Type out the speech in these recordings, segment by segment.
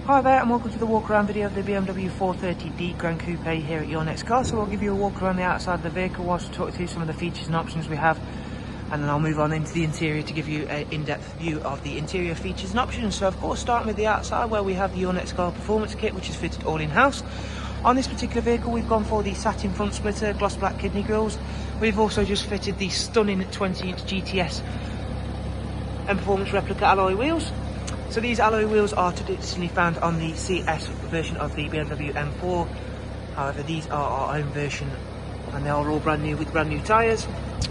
Hi there and welcome to the walk around video of the BMW 430d Grand Coupe here at Your Next Car. So I'll give you a walk around the outside of the vehicle whilst I talk you through some of the features and options we have, and then I'll move on into the interior to give you an in-depth view of the interior features and options. So of course, starting with the outside where we have the Your Next Car Performance Kit, which is fitted all in-house. On this particular vehicle we've gone for the satin front splitter, gloss black kidney grills. We've also just fitted the stunning 20-inch GTS and Performance replica alloy wheels. So these alloy wheels are traditionally found on the CS version of the BMW M4. However, these are our own version and they are all brand new with brand new tyres.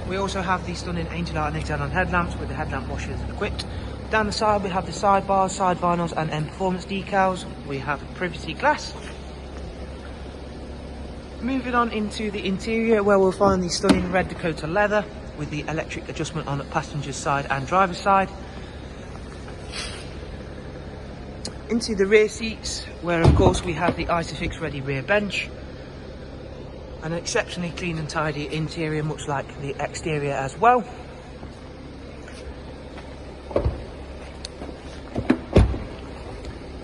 We also have the stunning Angel Art and xenon headlamps with the headlamp washers equipped. Down the side we have the sidebars, side vinyls and M Performance decals. We have privacy glass. Moving on into the interior where we'll find the stunning red Dakota leather with the electric adjustment on the passenger's side and driver's side. Into the rear seats where of course we have the Isofix ready rear bench. An exceptionally clean and tidy interior, much like the exterior as well.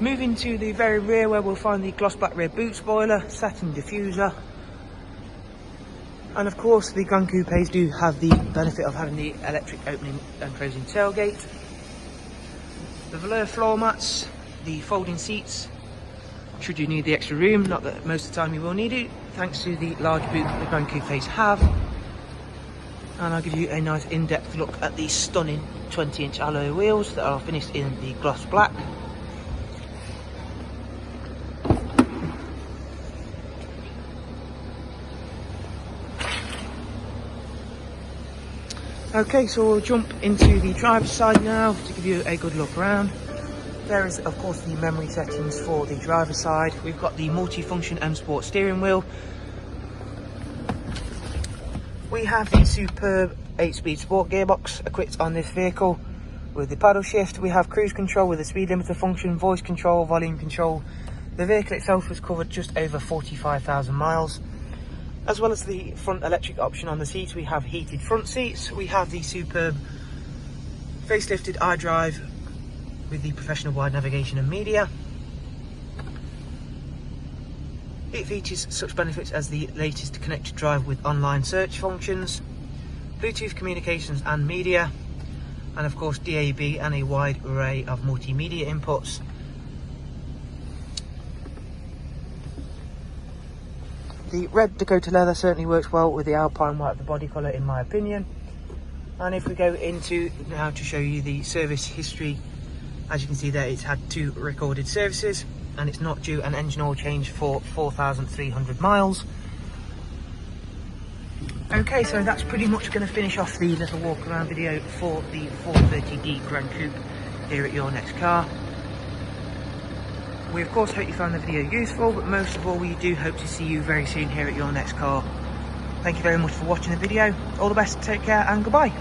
Moving to the very rear where we'll find the gloss black rear boot spoiler, satin diffuser. And of course the Grand Coupes do have the benefit of having the electric opening and closing tailgate. The velour floor mats, the folding seats, should you need the extra room, not that most of the time you will need it, thanks to the large boot that the Grand Coupes have. And I'll give you a nice in-depth look at these stunning 20-inch alloy wheels that are finished in the gloss black. Okay, so we'll jump into the driver's side now to give you a good look around. There is of course the memory settings for the driver's side. We've got the multi-function M Sport steering wheel. We have the superb 8-speed sport gearbox equipped on this vehicle with the paddle shift. We have cruise control with the speed limiter function, voice control, volume control. The vehicle itself has covered just over 45,000 miles. As well as the front electric option on the seats, we have heated front seats. We have the superb facelifted iDrive with the professional wide navigation and media. It features such benefits as the latest connected drive with online search functions, Bluetooth communications and media, and of course DAB and a wide array of multimedia inputs. The red Dakota leather certainly works well with the alpine white of the body colour in my opinion. And if we go into now to show you the service history, as you can see there, it's had 2 recorded services and it's not due an engine oil change for 4,300 miles. Okay, so that's pretty much going to finish off the little walk around video for the 430d Grand Coupe here at Your Next Car. We of course hope you found the video useful, but most of all we do hope to see you very soon here at Your Next Car. Thank you very much for watching the video. All the best, take care and goodbye.